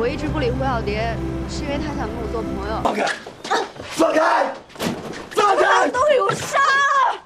我一直不理会小蝶，是因为他想跟我做朋友。放开！放开！放开！都给我杀了！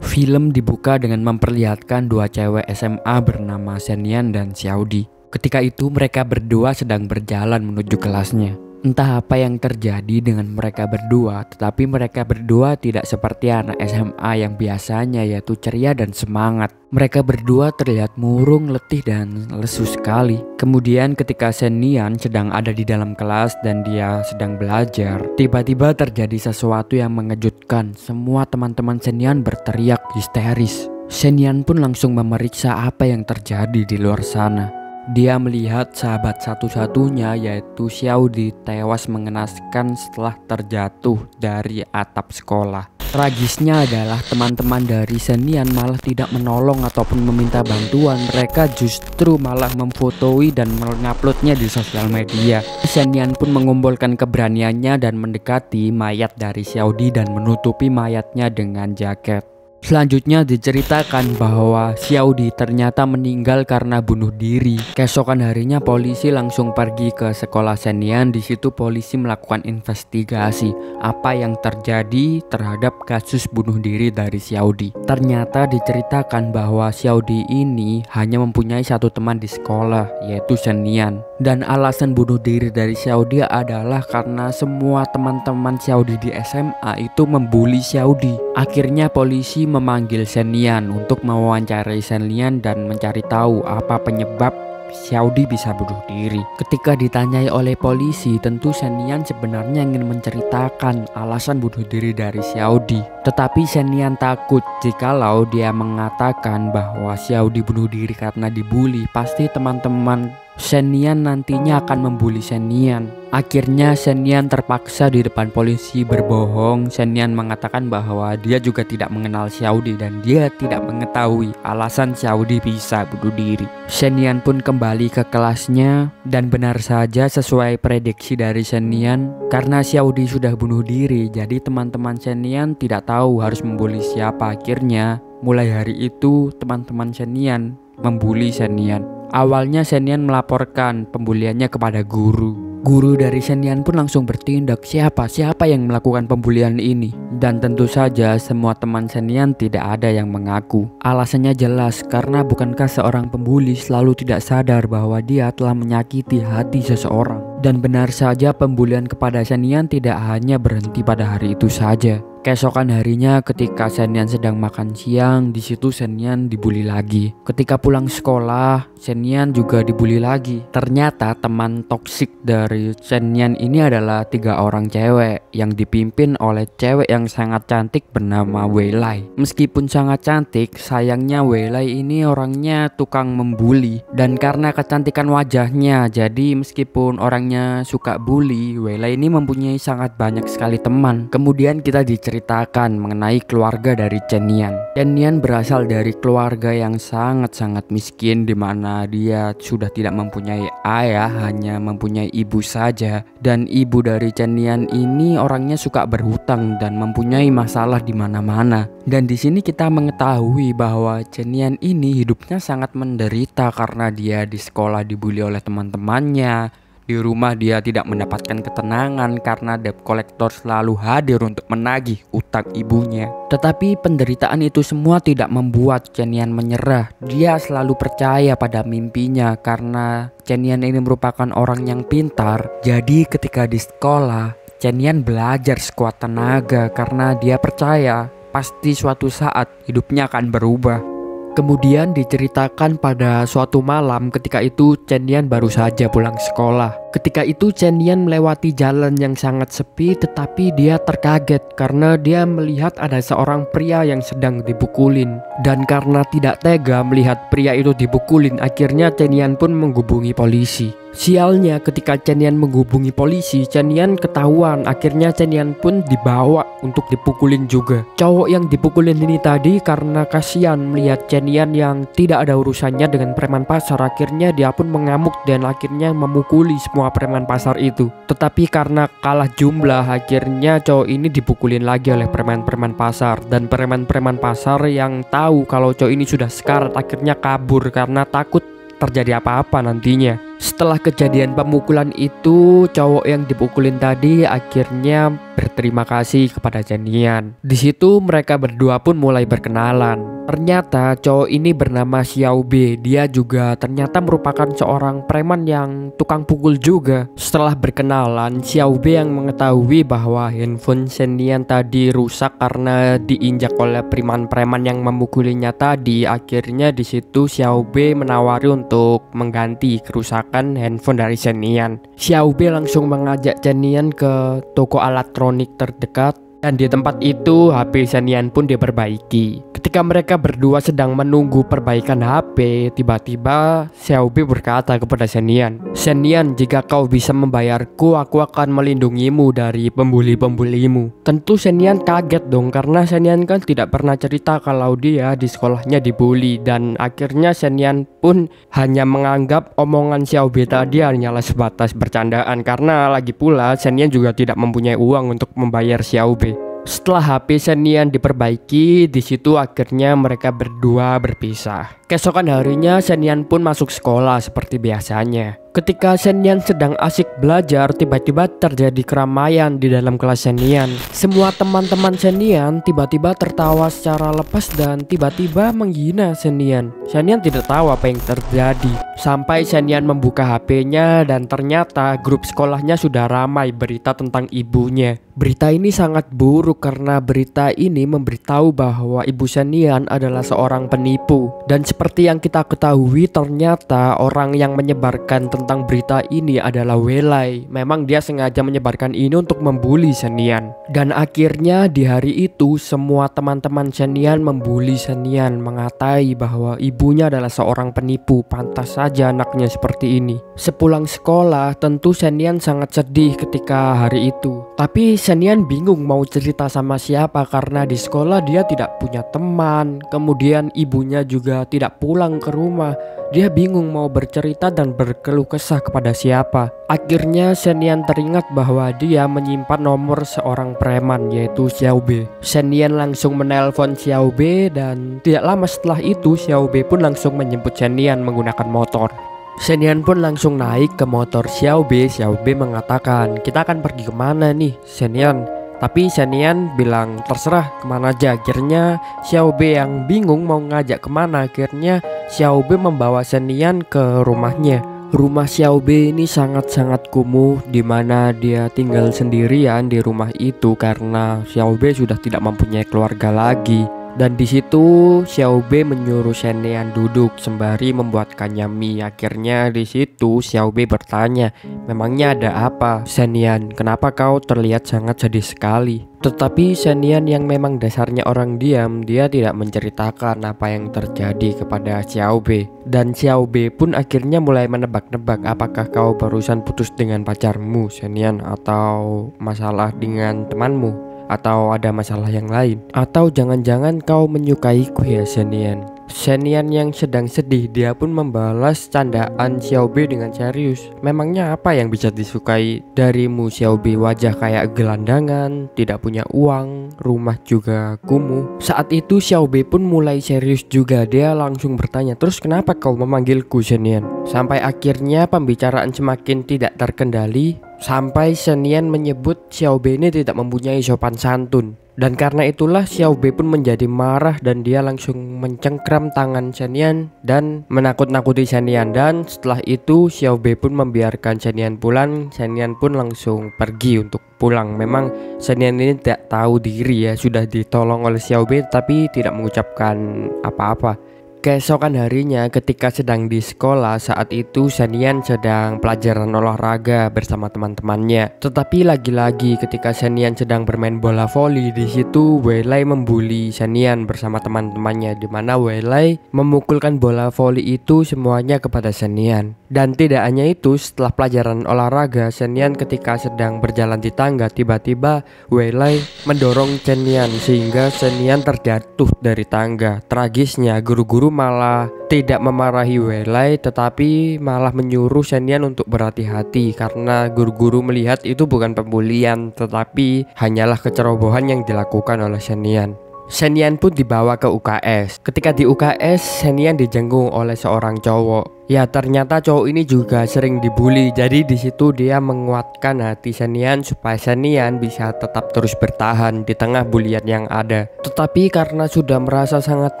Film dibuka dengan memperlihatkan dua cewek SMA bernama Shenyan dan Xiaodi. Ketika itu mereka berdua sedang berjalan menuju kelasnya. Entah apa yang terjadi dengan mereka berdua, tetapi mereka berdua tidak seperti anak SMA yang biasanya, yaitu ceria dan semangat. Mereka berdua terlihat murung, letih, dan lesu sekali. Kemudian ketika Shenyan sedang ada di dalam kelas dan dia sedang belajar, tiba-tiba terjadi sesuatu yang mengejutkan. Semua teman-teman Shenyan berteriak histeris. Shenyan pun langsung memeriksa apa yang terjadi di luar sana. Dia melihat sahabat satu-satunya yaitu Xiaodi tewas mengenaskan setelah terjatuh dari atap sekolah. Tragisnya adalah teman-teman dari Shenyan malah tidak menolong ataupun meminta bantuan. Mereka justru malah memfotoi dan menguploadnya di sosial media. Shenyan pun mengumpulkan keberaniannya dan mendekati mayat dari Xiaodi dan menutupi mayatnya dengan jaket. Selanjutnya diceritakan bahwa Xiaodi ternyata meninggal karena bunuh diri. Keesokan harinya polisi langsung pergi ke sekolah Shenyan. Di situ polisi melakukan investigasi apa yang terjadi terhadap kasus bunuh diri dari Xiaodi. Ternyata diceritakan bahwa Xiaodi ini hanya mempunyai satu teman di sekolah, yaitu Shenyan. Dan alasan bunuh diri dari Xiaodi adalah karena semua teman-teman Xiaodi di SMA itu membuli Xiaodi. Akhirnya polisi memanggil Shenyan untuk mewawancarai Shenyan dan mencari tahu apa penyebab Xiaodi bisa bunuh diri. Ketika ditanyai oleh polisi, tentu Shenyan sebenarnya ingin menceritakan alasan bunuh diri dari Xiaodi. Tetapi Shenyan takut jikalau dia mengatakan bahwa Xiaodi bunuh diri karena dibully, pasti teman-teman Shenyan nantinya akan membuli Shenyan. Akhirnya Shenyan terpaksa di depan polisi berbohong. Shenyan mengatakan bahwa dia juga tidak mengenal Xiaodi dan dia tidak mengetahui alasan Xiaodi bisa bunuh diri. Shenyan pun kembali ke kelasnya dan benar saja sesuai prediksi dari Shenyan, karena Xiaodi sudah bunuh diri, jadi teman-teman Shenyan tidak tahu harus membuli siapa. Akhirnya mulai hari itu teman-teman Shenyan membuli Shenyan. Awalnya Shenyan melaporkan pembuliannya kepada guru. Guru dari Shenyan pun langsung bertindak. Siapa yang melakukan pembulian ini? Dan tentu saja semua teman Shenyan tidak ada yang mengaku. Alasannya jelas, karena bukankah seorang pembuli selalu tidak sadar bahwa dia telah menyakiti hati seseorang. Dan benar saja pembulian kepada Shenyan tidak hanya berhenti pada hari itu saja. Keesokan harinya ketika Shenyan sedang makan siang, di situ Shenyan dibully lagi. Ketika pulang sekolah, Shenyan juga dibully lagi. Ternyata teman toksik dari Shenyan ini adalah 3 orang cewek yang dipimpin oleh cewek yang sangat cantik bernama Weilai. Meskipun sangat cantik, sayangnya Weilai ini orangnya tukang membuli. Dan karena kecantikan wajahnya, jadi meskipun orangnya suka bully, Weilai ini mempunyai sangat banyak sekali teman. Kemudian kita diceritakan mengenai keluarga dari Shenyan. Shenyan berasal dari keluarga yang sangat-sangat miskin, di mana dia sudah tidak mempunyai ayah, hanya mempunyai ibu saja. Dan ibu dari Shenyan ini orangnya suka berhutang dan mempunyai masalah di mana-mana. Dan di sini kita mengetahui bahwa Shenyan ini hidupnya sangat menderita karena dia di sekolah dibully oleh teman-temannya. Di rumah dia tidak mendapatkan ketenangan karena debt collector selalu hadir untuk menagih utang ibunya. Tetapi penderitaan itu semua tidak membuat Shenyan menyerah. Dia selalu percaya pada mimpinya karena Shenyan ini merupakan orang yang pintar. Jadi ketika di sekolah, Shenyan belajar sekuat tenaga karena dia percaya pasti suatu saat hidupnya akan berubah. Kemudian diceritakan pada suatu malam ketika itu Shenyan baru saja pulang sekolah. Ketika itu Shenyan melewati jalan yang sangat sepi, tetapi dia terkaget karena dia melihat ada seorang pria yang sedang dipukulin. Dan karena tidak tega melihat pria itu dipukulin, akhirnya Shenyan pun menghubungi polisi. Sialnya ketika Shenyan menghubungi polisi, Shenyan ketahuan. Akhirnya Shenyan pun dibawa untuk dipukulin juga. Cowok yang dipukulin ini tadi karena kasihan melihat Shenyan yang tidak ada urusannya dengan preman pasar, akhirnya dia pun mengamuk dan akhirnya memukuli semua semua preman pasar itu. Tetapi karena kalah jumlah, akhirnya cowok ini dipukulin lagi oleh preman-preman pasar. Dan preman-preman pasar yang tahu kalau cowok ini sudah sekarat akhirnya kabur karena takut terjadi apa-apa nantinya. Setelah kejadian pemukulan itu, cowok yang dipukulin tadi akhirnya berterima kasih kepada Zenian. Di situ mereka berdua pun mulai berkenalan. Ternyata cowok ini bernama Xiao Bei. Dia juga ternyata merupakan seorang preman yang tukang pukul juga. Setelah berkenalan, Xiao Bei yang mengetahui bahwa handphone Zenian tadi rusak karena diinjak oleh preman-preman yang memukulinya tadi. Akhirnya di situ Xiao Bei menawari untuk mengganti kerusakan handphone dari Zenian. Xiao Bei langsung mengajak Zenian ke toko elektronik terdekat dan di tempat itu HP Zenian pun diperbaiki. Ketika mereka berdua sedang menunggu perbaikan HP, tiba-tiba Xiao Bei berkata kepada Zenian, "Zenian, jika kau bisa membayarku, aku akan melindungimu dari pembuli-pembulimu." Tentu Zenian kaget dong, karena Zenian kan tidak pernah cerita kalau dia di sekolahnya dibully. Dan akhirnya Zenian pun hanya menganggap omongan Xiao Bei tadi hanyalah sebatas bercandaan, karena lagi pula Zenian juga tidak mempunyai uang untuk membayar Xiao Bei. Setelah HP Zenian diperbaiki, di situ akhirnya mereka berdua berpisah. Keesokan harinya Zenian pun masuk sekolah seperti biasanya. Ketika Zenian sedang asik belajar, tiba-tiba terjadi keramaian di dalam kelas Zenian. Semua teman-teman Zenian tiba-tiba tertawa secara lepas dan tiba-tiba menghina Zenian. Zenian tidak tahu apa yang terjadi. Sampai Zenian membuka HP-nya dan ternyata grup sekolahnya sudah ramai berita tentang ibunya. Berita ini sangat buruk karena berita ini memberitahu bahwa ibu Zenian adalah seorang penipu. Dan seperti yang kita ketahui, ternyata orang yang menyebarkan tentang berita ini adalah Weilai. Memang dia sengaja menyebarkan ini untuk membuli Zenian. Dan akhirnya di hari itu semua teman-teman Zenian membuli Zenian, mengatai bahwa ibunya adalah seorang penipu. Pantas saja anaknya seperti ini. Sepulang sekolah, tentu Zenian sangat sedih ketika hari itu. Tapi Zenian bingung mau cerita sama siapa karena di sekolah dia tidak punya teman. Kemudian ibunya juga tidak pulang ke rumah. Dia bingung mau bercerita dan berkeluh kesah kepada siapa. Akhirnya Zenian teringat bahwa dia menyimpan nomor seorang preman, yaitu Xiao Bei. Zenian langsung menelpon Xiao Bei dan tidak lama setelah itu Xiao Bei pun langsung menjemput Zenian menggunakan motor. Zenian pun langsung naik ke motor Xiao Bei. Xiao Bei mengatakan, "Kita akan pergi kemana nih, Zenian?" Tapi Zenian bilang terserah kemana aja. Akhirnya Xiao Bei yang bingung mau ngajak kemana. Akhirnya Xiao Bei membawa Zenian ke rumahnya. Rumah Xiao Bei ini sangat-sangat kumuh, dimana dia tinggal sendirian di rumah itu karena Xiao Bei sudah tidak mempunyai keluarga lagi. Dan di situ Xiao Bei menyuruh Zenian duduk sembari membuatkannya mie. Akhirnya di situ Xiao Bei bertanya, "Memangnya ada apa, Zenian? Kenapa kau terlihat sangat sedih sekali?" Tetapi Zenian yang memang dasarnya orang diam, dia tidak menceritakan apa yang terjadi kepada Xiao Bei. Dan Xiao Bei pun akhirnya mulai menebak-nebak, apakah kau barusan putus dengan pacarmu, Zenian, atau masalah dengan temanmu, atau ada masalah yang lain, atau jangan-jangan kau menyukaiku ya, Zenian. Zenian yang sedang sedih, dia pun membalas candaan Xiao Bei dengan serius. "Memangnya apa yang bisa disukai darimu, Xiao Bei? Wajah kayak gelandangan, tidak punya uang, rumah juga kumuh." Saat itu Xiao Bei pun mulai serius juga. Dia langsung bertanya, "Terus kenapa kau memanggilku, Zenian?" Sampai akhirnya pembicaraan semakin tidak terkendali, sampai Zenian menyebut Xiao Bei ini tidak mempunyai sopan santun. Dan karena itulah Xiao Bei pun menjadi marah dan dia langsung mencengkram tangan Zenian dan menakut-nakuti Zenian. Dan setelah itu Xiao Bei pun membiarkan Zenian pulang. Zenian pun langsung pergi untuk pulang. Memang Zenian ini tidak tahu diri ya, sudah ditolong oleh Xiao Bei tapi tidak mengucapkan apa-apa. Keesokan harinya ketika sedang di sekolah, saat itu Zenian sedang pelajaran olahraga bersama teman-temannya. Tetapi lagi-lagi ketika Zenian sedang bermain bola voli, di situ Weilai membuli Zenian bersama teman-temannya, di mana Weilai memukulkan bola voli itu semuanya kepada Zenian. Dan tidak hanya itu, setelah pelajaran olahraga, Zenian ketika sedang berjalan di tangga, tiba-tiba Weilai mendorong Zenian sehingga Zenian terjatuh dari tangga. Tragisnya guru-guru malah tidak memarahi Weilai, tetapi malah menyuruh Shen Yan untuk berhati-hati karena guru-guru melihat itu bukan pembulian, tetapi hanyalah kecerobohan yang dilakukan oleh Shen Yan. Shen Yan pun dibawa ke UKS. Ketika di UKS, Shen Yan dijenguk oleh seorang cowok. Ya, ternyata cowok ini juga sering dibully. Jadi di situ dia menguatkan hati Shen Yan supaya Shen Yan bisa tetap terus bertahan di tengah bulian yang ada. Tetapi karena sudah merasa sangat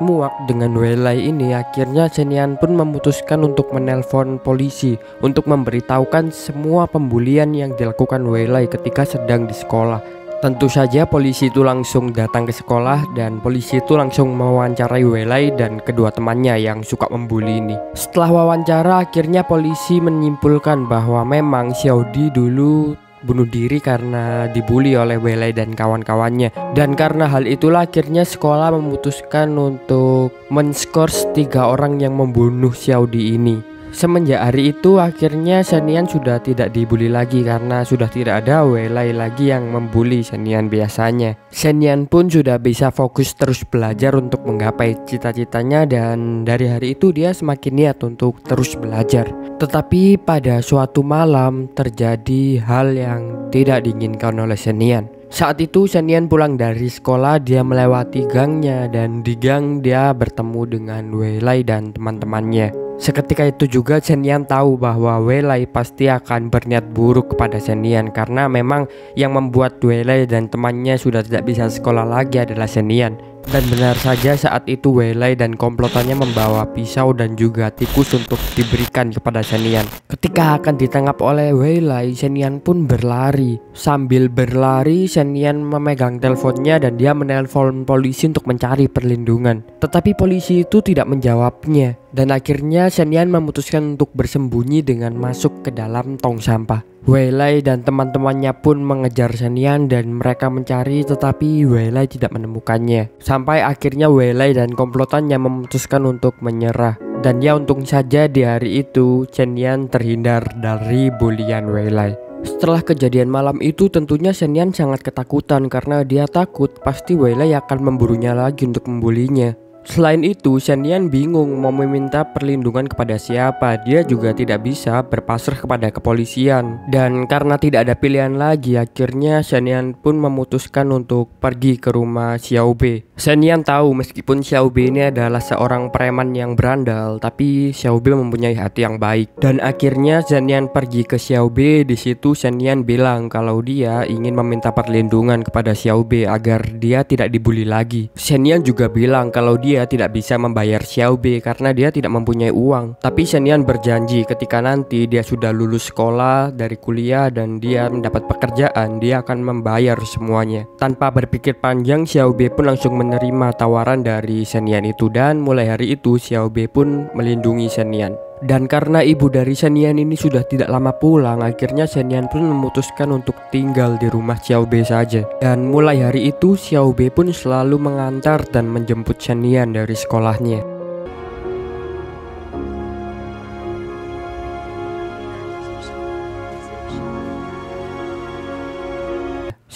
muak dengan Weilai ini, akhirnya Shen Yan pun memutuskan untuk menelpon polisi untuk memberitahukan semua pembulian yang dilakukan Weilai ketika sedang di sekolah. Tentu saja polisi itu langsung datang ke sekolah dan polisi itu langsung mewawancarai Weilai dan kedua temannya yang suka membuli ini. Setelah wawancara, akhirnya polisi menyimpulkan bahwa memang Xiaodi dulu bunuh diri karena dibully oleh Weilai dan kawan-kawannya. Dan karena hal itulah akhirnya sekolah memutuskan untuk men-skors 3 orang yang membunuh Xiaodi ini. Semenjak hari itu akhirnya Shen Yan sudah tidak dibully lagi karena sudah tidak ada Weilai lagi yang membuli Shen Yan biasanya. Shen Yan pun sudah bisa fokus terus belajar untuk menggapai cita-citanya dan dari hari itu dia semakin niat untuk terus belajar. Tetapi pada suatu malam terjadi hal yang tidak diinginkan oleh Shen Yan. Saat itu Shen Yan pulang dari sekolah, dia melewati gangnya dan di gang dia bertemu dengan Weilai dan teman-temannya. Seketika itu juga Shen Yan tahu bahwa Weilai pasti akan berniat buruk kepada Shen Yan karena memang yang membuat Weilai dan temannya sudah tidak bisa sekolah lagi adalah Shen Yan. Dan benar saja saat itu Weilai dan komplotannya membawa pisau dan juga tikus untuk diberikan kepada Shen Yan. Ketika akan ditangkap oleh Weilai, Shen Yan pun berlari. Sambil berlari, Shen Yan memegang teleponnya dan dia menelpon polisi untuk mencari perlindungan. Tetapi polisi itu tidak menjawabnya. Dan akhirnya Shen Yan memutuskan untuk bersembunyi dengan masuk ke dalam tong sampah. Weilai dan teman-temannya pun mengejar Shen Yan dan mereka mencari tetapi Weilai tidak menemukannya. Sampai akhirnya Weilai dan komplotannya memutuskan untuk menyerah. Dan ya untung saja di hari itu Shen Yan terhindar dari bulian Weilai. Setelah kejadian malam itu tentunya Shen Yan sangat ketakutan karena dia takut pasti Weilai akan memburunya lagi untuk membulinya. Selain itu, Shen Yan bingung mau meminta perlindungan kepada siapa. Dia juga tidak bisa berpasrah kepada kepolisian. Dan karena tidak ada pilihan lagi, akhirnya Shen Yan pun memutuskan untuk pergi ke rumah Xiao Bei. Shen Yan tahu meskipun Xiao Bei ini adalah seorang preman yang berandal, tapi Xiao Bei mempunyai hati yang baik. Dan akhirnya Shen Yan pergi ke Xiao Bei. Di situ Shen Yan bilang kalau dia ingin meminta perlindungan kepada Xiao Bei agar dia tidak dibully lagi. Shen Yan juga bilang kalau dia tidak bisa membayar Xiao Bei karena dia tidak mempunyai uang. Tapi Shen Yan berjanji ketika nanti dia sudah lulus sekolah dari kuliah dan dia mendapat pekerjaan, dia akan membayar semuanya. Tanpa berpikir panjang, Xiao Bei pun langsung menerima tawaran dari Shen Yan itu dan mulai hari itu Xiao Bei pun melindungi Shen Yan. Dan karena ibu dari Shen Yan ini sudah tidak lama pulang, akhirnya Shen Yan pun memutuskan untuk tinggal di rumah Xiao Bei saja. Dan mulai hari itu Xiao Bei pun selalu mengantar dan menjemput Shen Yan dari sekolahnya.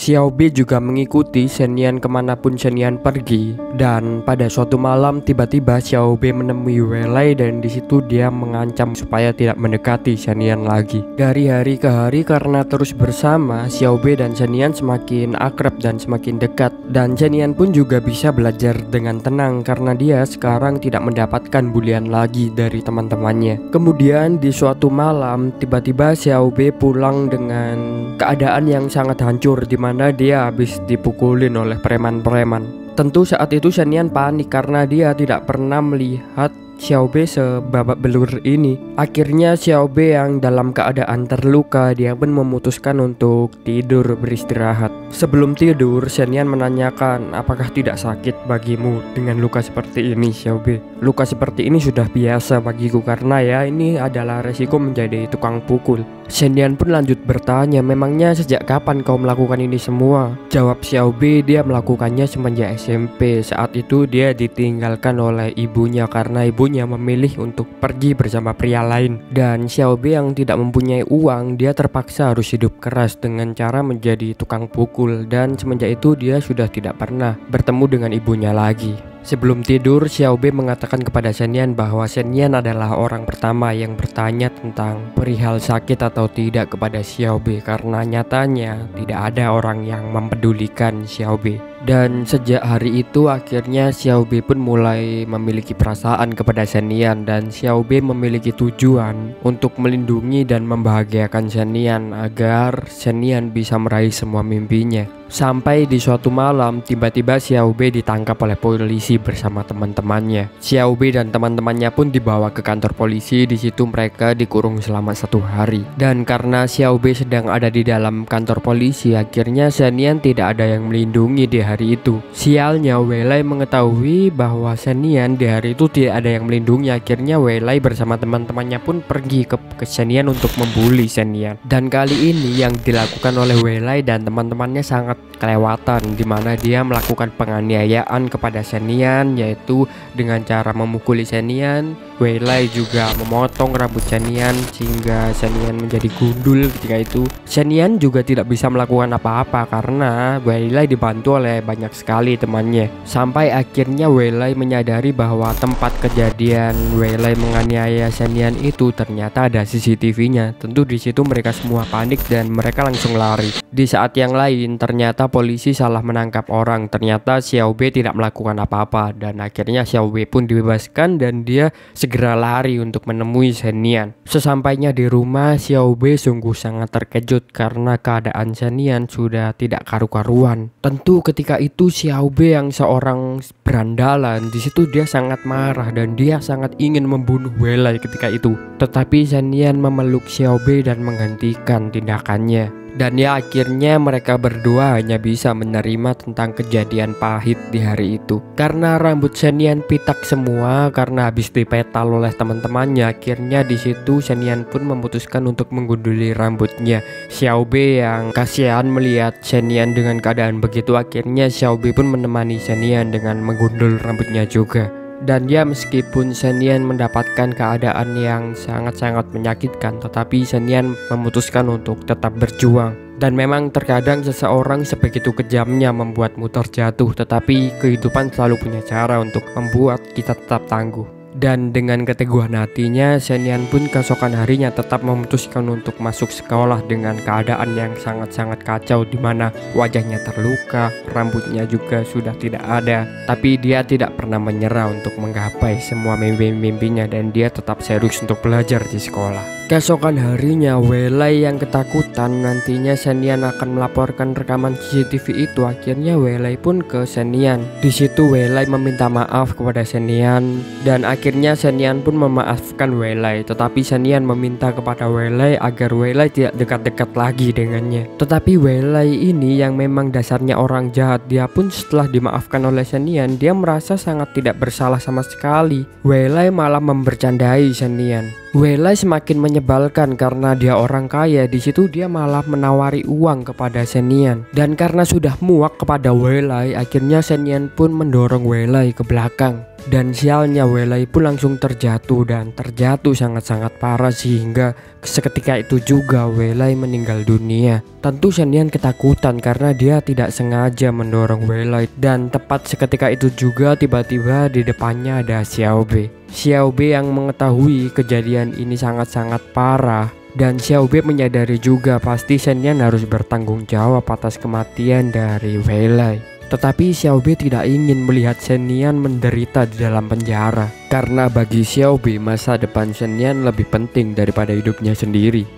Xiao Bei juga mengikuti Shen Yan kemanapun Shen Yan pergi. Dan pada suatu malam tiba-tiba Xiao Bei menemui Weilai dan di situ dia mengancam supaya tidak mendekati Shen Yan lagi. Dari hari ke hari karena terus bersama, Xiao Bei dan Shen Yan semakin akrab dan semakin dekat. Dan Shen Yan pun juga bisa belajar dengan tenang karena dia sekarang tidak mendapatkan bulian lagi dari teman-temannya. Kemudian di suatu malam tiba-tiba Xiao Bei pulang dengan keadaan yang sangat hancur di mana dia habis dipukulin oleh preman-preman. Tentu saat itu Shen Yan panik karena dia tidak pernah melihat Xiao Bei sebabak belur ini. Akhirnya Xiao Bei yang dalam keadaan terluka, dia pun memutuskan untuk tidur beristirahat. Sebelum tidur, Shen Yan menanyakan, apakah tidak sakit bagimu dengan luka seperti ini Xiao Bei? Luka seperti ini sudah biasa bagiku karena ya ini adalah resiko menjadi tukang pukul. Shen Yan pun lanjut bertanya, memangnya sejak kapan kau melakukan ini semua? Jawab Xiao Bei, dia melakukannya semenjak SMP. Saat itu dia ditinggalkan oleh ibunya karena ibunya nya memilih untuk pergi bersama pria lain. Dan Xiaobi yang tidak mempunyai uang, dia terpaksa harus hidup keras dengan cara menjadi tukang pukul. Dan semenjak itu dia sudah tidak pernah bertemu dengan ibunya lagi. Sebelum tidur, Xiaobi mengatakan kepada Shen-Yan bahwa Shen-Yan adalah orang pertama yang bertanya tentang perihal sakit atau tidak kepada Xiaobi, karena nyatanya tidak ada orang yang mempedulikan Xiaobi. Dan sejak hari itu akhirnya Xiaobi pun mulai memiliki perasaan kepada Shen-Yan, dan Xiaobi memiliki tujuan untuk melindungi dan membahagiakan Shen-Yan agar Shen-Yan bisa meraih semua mimpinya. Sampai di suatu malam tiba-tiba Xiaobi ditangkap oleh polisi bersama teman-temannya. Xiaobi dan teman-temannya pun dibawa ke kantor polisi. Di situ mereka dikurung selama 1 hari. Dan karena Xiaobi sedang ada di dalam kantor polisi, akhirnya Shen-Yan tidak ada yang melindungi di hari itu. Sialnya Weilai mengetahui bahwa Shen-Yan di hari itu tidak ada yang melindungi. Akhirnya Weilai bersama teman-temannya pun pergi ke Shen-Yan untuk membuli Shen-Yan. Dan kali ini yang dilakukan oleh Weilai dan teman-temannya sangat kelewatan, dimana dia melakukan penganiayaan kepada Shen-Yan, yaitu dengan cara memukuli Shen-Yan. Weilai juga memotong rambut Shen-Yan sehingga Shen-Yan menjadi gundul. Ketika itu Shen-Yan juga tidak bisa melakukan apa-apa karena Weilai dibantu oleh banyak sekali temannya. Sampai akhirnya Weilai menyadari bahwa tempat kejadian Weilai menganiaya Shen-Yan itu ternyata ada CCTV-nya. Tentu di situ mereka semua panik dan mereka langsung lari. Di saat yang lain ternyata polisi salah menangkap orang. Ternyata Xiaobi tidak melakukan apa-apa dan akhirnya Xiaobi pun dibebaskan dan dia segera lari untuk menemui Shen-Yan. Sesampainya di rumah, Xiaobi sungguh sangat terkejut karena keadaan Shen-Yan sudah tidak karu-karuan. Tentu ketika itu Xiaobi yang seorang berandalan, di situ dia sangat marah dan dia sangat ingin membunuh Weilai ketika itu. Tetapi Shen-Yan memeluk Xiaobi dan menghentikan tindakannya. Dan ya akhirnya mereka berdua hanya bisa menerima tentang kejadian pahit di hari itu. Karena rambut Shen-Yan pitak semua karena habis dipetal oleh teman-temannya, akhirnya di situ Shen-Yan pun memutuskan untuk menggunduli rambutnya. Xiaobi yang kasihan melihat Shen-Yan dengan keadaan begitu, akhirnya Xiaobi pun menemani Shen-Yan dengan menggundul rambutnya juga. Dan ya meskipun Shen-Yan mendapatkan keadaan yang sangat-sangat menyakitkan, tetapi Shen-Yan memutuskan untuk tetap berjuang. Dan memang terkadang seseorang sebegitu kejamnya membuatmu terjatuh, tetapi kehidupan selalu punya cara untuk membuat kita tetap tangguh. Dan dengan keteguhan hatinya, Shen-Yan pun keesokan harinya tetap memutuskan untuk masuk sekolah dengan keadaan yang sangat-sangat kacau, di mana wajahnya terluka, rambutnya juga sudah tidak ada. Tapi dia tidak pernah menyerah untuk menggapai semua mimpi-mimpinya dan dia tetap serius untuk belajar di sekolah. Keesokan harinya, Weilai yang ketakutan nantinya Shen-Yan akan melaporkan rekaman CCTV itu. Akhirnya Weilai pun ke Shen-Yan. Di situ Weilai meminta maaf kepada Shen-Yan dan akhirnya Shen-Yan pun memaafkan Weilai. Tetapi Shen-Yan meminta kepada Weilai agar Weilai tidak dekat-dekat lagi dengannya. Tetapi Weilai ini yang memang dasarnya orang jahat, dia pun setelah dimaafkan oleh Shen-Yan, dia merasa sangat tidak bersalah sama sekali. Weilai malah membercandai Shen-Yan. Weilai semakin menyebalkan karena dia orang kaya. Di situ dia malah menawari uang kepada Shen-Yan. Dan karena sudah muak kepada Weilai, akhirnya Shen-Yan pun mendorong Weilai ke belakang. Dan sialnya Weilai pun langsung terjatuh dan terjatuh sangat-sangat parah sehingga seketika itu juga Weilai meninggal dunia. Tentu Shen-Yan ketakutan karena dia tidak sengaja mendorong Weilai dan tepat seketika itu juga tiba-tiba di depannya ada Xiaobi. Xiaobi yang mengetahui kejadian ini sangat-sangat parah dan Xiaobi menyadari juga pasti Shen-Yan harus bertanggung jawab atas kematian dari Weilai. Tetapi Xiaobi tidak ingin melihat Shen-Yan menderita di dalam penjara karena bagi Xiaobi masa depan Shen-Yan lebih penting daripada hidupnya sendiri.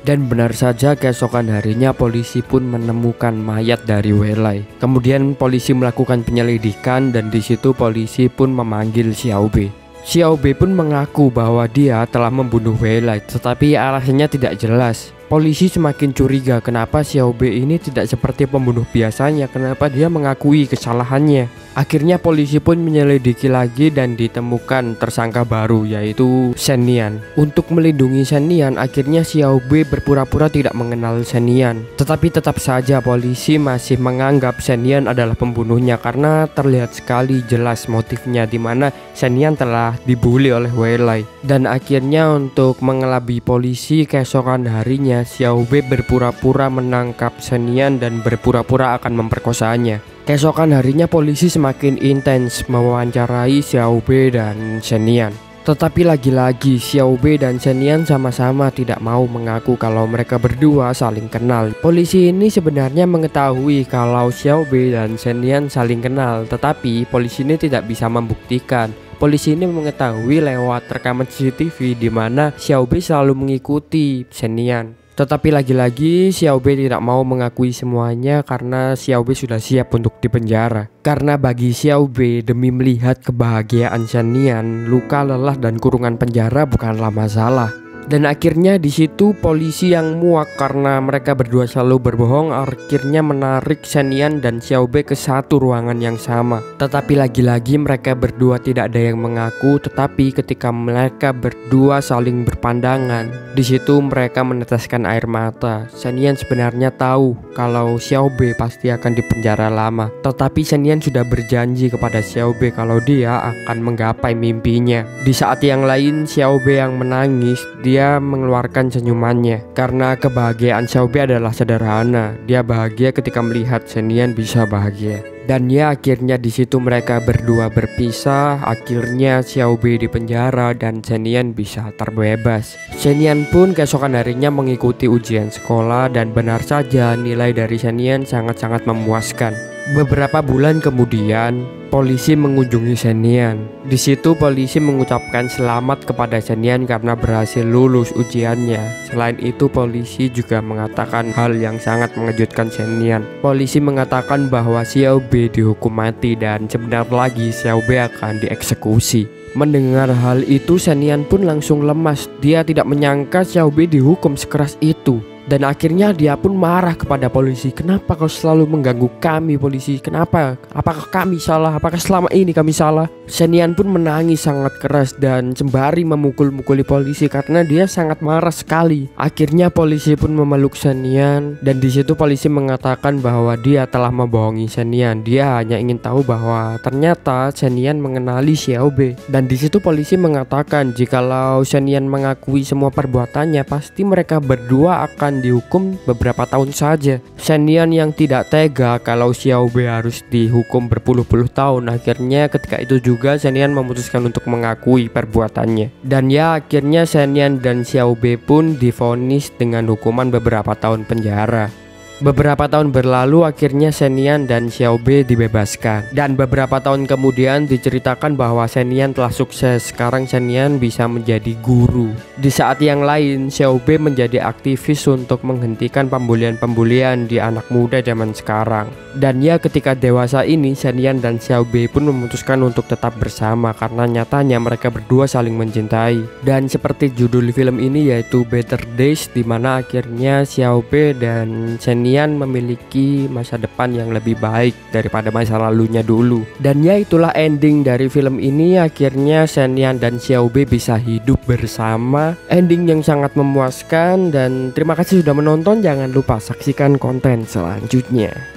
Dan benar saja keesokan harinya polisi pun menemukan mayat dari Weilai. Kemudian polisi melakukan penyelidikan dan di situ polisi pun memanggil Xiaobi. Xiaobi pun mengaku bahwa dia telah membunuh Weilai, tetapi alasannya tidak jelas. Polisi semakin curiga kenapa Xiao Bei ini tidak seperti pembunuh biasanya, kenapa dia mengakui kesalahannya. Akhirnya polisi pun menyelidiki lagi dan ditemukan tersangka baru, yaitu Shen Nian. Untuk melindungi Shen Nian, akhirnya Xiao Bei berpura-pura tidak mengenal Shen Nian. Tetapi tetap saja polisi masih menganggap Shen Nian adalah pembunuhnya karena terlihat sekali jelas motifnya, di mana Shen Nian telah dibully oleh Wei Lai. Dan akhirnya untuk mengelabui polisi, keesokan harinya Xiao Bei berpura-pura menangkap Shen Nian dan berpura-pura akan memperkosanya. Keesokan harinya polisi semakin intens mewawancarai Xiao Bei dan Shen Nian. Tetapi lagi-lagi Xiao Bei dan Shen Nian sama-sama tidak mau mengaku kalau mereka berdua saling kenal. Polisi ini sebenarnya mengetahui kalau Xiao Bei dan Shen Nian saling kenal, tetapi polisi ini tidak bisa membuktikan. Polisi ini mengetahui lewat rekaman CCTV di mana Xiao Bei selalu mengikuti Shen Nian. Tetapi lagi-lagi Xiao Bei tidak mau mengakui semuanya karena Xiao Bei sudah siap untuk dipenjara. Karena bagi Xiao Bei, demi melihat kebahagiaan Shen Nian, luka, lelah, dan kurungan penjara bukanlah masalah. Dan akhirnya di situ polisi yang muak karena mereka berdua selalu berbohong akhirnya menarik Shen Nian dan Xiao Bei ke satu ruangan yang sama. Tetapi lagi-lagi mereka berdua tidak ada yang mengaku, tetapi ketika mereka berdua saling berpandangan, di situ mereka meneteskan air mata. Shen Nian sebenarnya tahu kalau Xiao Bei pasti akan dipenjara lama, tetapi Shen Nian sudah berjanji kepada Xiao Bei kalau dia akan menggapai mimpinya. Di saat yang lain Xiao Bei yang menangis, dia mengeluarkan senyumannya karena kebahagiaan Xiao Bei adalah sederhana. Dia bahagia ketika melihat Shen Nian bisa bahagia. Dan ya akhirnya di situ mereka berdua berpisah. Akhirnya Xiao Bei dipenjara dan Shen Nian bisa terbebas. Shen Nian pun keesokan harinya mengikuti ujian sekolah dan benar saja nilai dari Shen Nian sangat-sangat memuaskan. Beberapa bulan kemudian, polisi mengunjungi Shen Nian. Di situ polisi mengucapkan selamat kepada Shen Nian karena berhasil lulus ujiannya. Selain itu, polisi juga mengatakan hal yang sangat mengejutkan Shen Nian. Polisi mengatakan bahwa Xiao Bei dihukum mati dan sebentar lagi Xiao Bei akan dieksekusi. Mendengar hal itu, Shen Nian pun langsung lemas. Dia tidak menyangka Xiao Bei dihukum sekeras itu. Dan akhirnya dia pun marah kepada polisi. Kenapa kau selalu mengganggu kami, polisi? Kenapa? Apakah kami salah? Apakah selama ini kami salah? Shen Nian pun menangis sangat keras dan sembari memukul-mukuli polisi karena dia sangat marah sekali. Akhirnya polisi pun memeluk Shen Nian dan di situ polisi mengatakan bahwa dia telah membohongi Shen Nian. Dia hanya ingin tahu bahwa ternyata Shen Nian mengenali Xiao Bei. Dan di situ polisi mengatakan jikalau Shen Nian mengakui semua perbuatannya, pasti mereka berdua akan dihukum beberapa tahun saja. Shen Nian yang tidak tega kalau Xiao Bei harus dihukum berpuluh-puluh tahun, akhirnya ketika itu juga Shen Nian memutuskan untuk mengakui perbuatannya. Dan ya akhirnya Shen Nian dan Xiao Bei pun divonis dengan hukuman beberapa tahun penjara. Beberapa tahun berlalu, akhirnya Shen Nian dan Xiao Bei dibebaskan. Dan beberapa tahun kemudian diceritakan bahwa Shen Nian telah sukses. Sekarang Shen Nian bisa menjadi guru. Di saat yang lain, Xiao Bei menjadi aktivis untuk menghentikan pembulian-pembulian di anak muda zaman sekarang. Dan ya ketika dewasa ini, Shen Nian dan Xiao Bei pun memutuskan untuk tetap bersama karena nyatanya mereka berdua saling mencintai. Dan seperti judul film ini yaitu Better Days, dimana akhirnya Xiao Bei dan Shen Nian memiliki masa depan yang lebih baik daripada masa lalunya dulu. Dan ya itulah ending dari film ini. Akhirnya Shen Nian dan Xiao Bei bisa hidup bersama. Ending yang sangat memuaskan. Dan terima kasih sudah menonton. Jangan lupa saksikan konten selanjutnya.